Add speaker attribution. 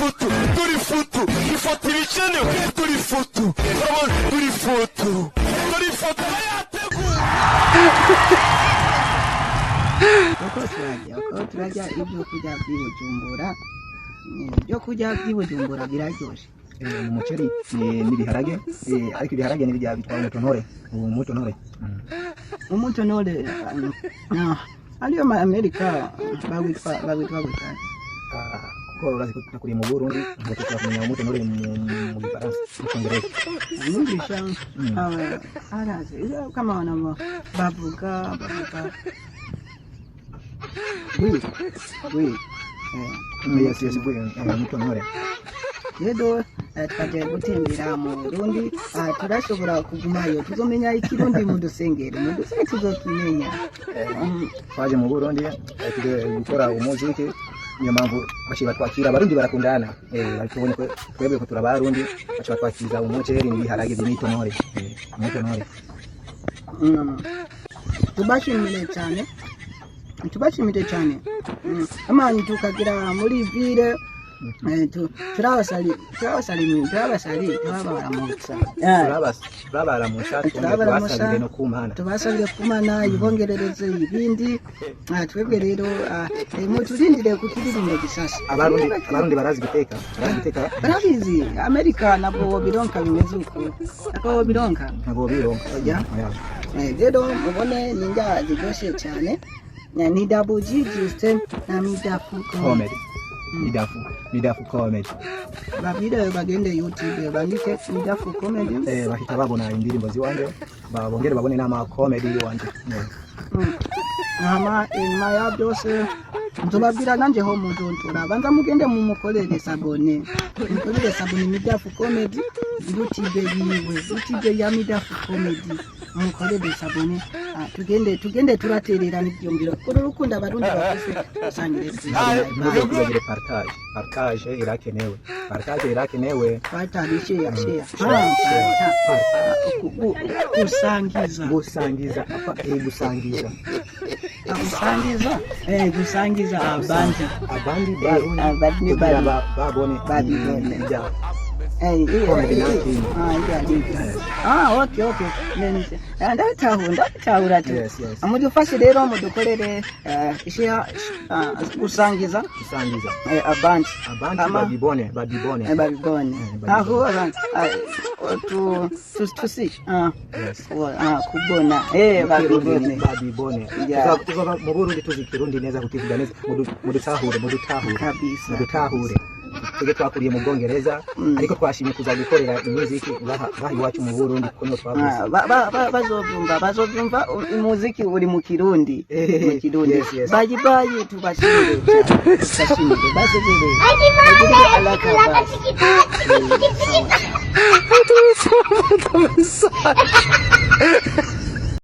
Speaker 1: foto ifoto ibikenewe turi foto
Speaker 2: uko turajya ibyo kurya by'Ibujumbura biraryoshe
Speaker 3: umuceri n'ibiharage ariko ibiharage n'ibijya bitwa umutonore
Speaker 2: ariyo ma Amerika bagwitwa gutya
Speaker 3: kuko urazi ko tukuri mu Burundi ngo tukamenya umutonore mu Gifaransa mu Congereza
Speaker 2: numvisha arazi kama wanamo bavuga
Speaker 3: yes umutonore
Speaker 2: rero twagiye gutembera mu Burundi turashobora kugumayo tuzomenya ikirundi mu dusengere tuzokimenya
Speaker 3: twaje mu Burundi tugiye gukora umuziki niyo mpamvu bashiba twakira abarundi barakundana tubonye twebwe ko turabarundi bashiba twakiza umuceri n'ibiharage by'imitonore umutonore tubashimire cyane amani tukagira muri ville tubasabire kumana ibongerereze ibindi twebwe rero muturindire ku kiririmbo gishasha abarundi barazi guteka
Speaker 2: barabizi Amerika nabwo bironka bimeze uko nabwo bironka rero mubone ninga ziryoshye cyane ni Dabuji-Justin na
Speaker 3: Midafu comedy
Speaker 2: babire bagende YouTube bandike Midafu comedy
Speaker 3: bahita babona indirimbo ziwanje babongere babone n'ama comedy wanje
Speaker 2: inyuma ya byose nzobabwira nanje ho muzontora banza mugende mu mukorere sabone Midafu comedy YouTube biwe ya Midafu comedy mukorere sabone tugende turaterera n'ibyumviro kuri rukundo abarundi bafise usangire
Speaker 3: kugira partage irakenewe
Speaker 2: gusangiza abandi
Speaker 3: babone
Speaker 2: okay ndatahura amudufashe rero mudukorere gusangiza abandi
Speaker 3: babibone
Speaker 2: aho abantu tusi kubona
Speaker 3: babibone tuva mu Burundi tuzikirundi neza kukivuga neza mudutahure tege twakuriye mu Bwongereza ariko twashimye kuza gukorera imuziki bahi wacu mu Burundi kuko no twavuze
Speaker 2: bazovyumva umuziki uri mu Kirundi bayi tubashimire basezere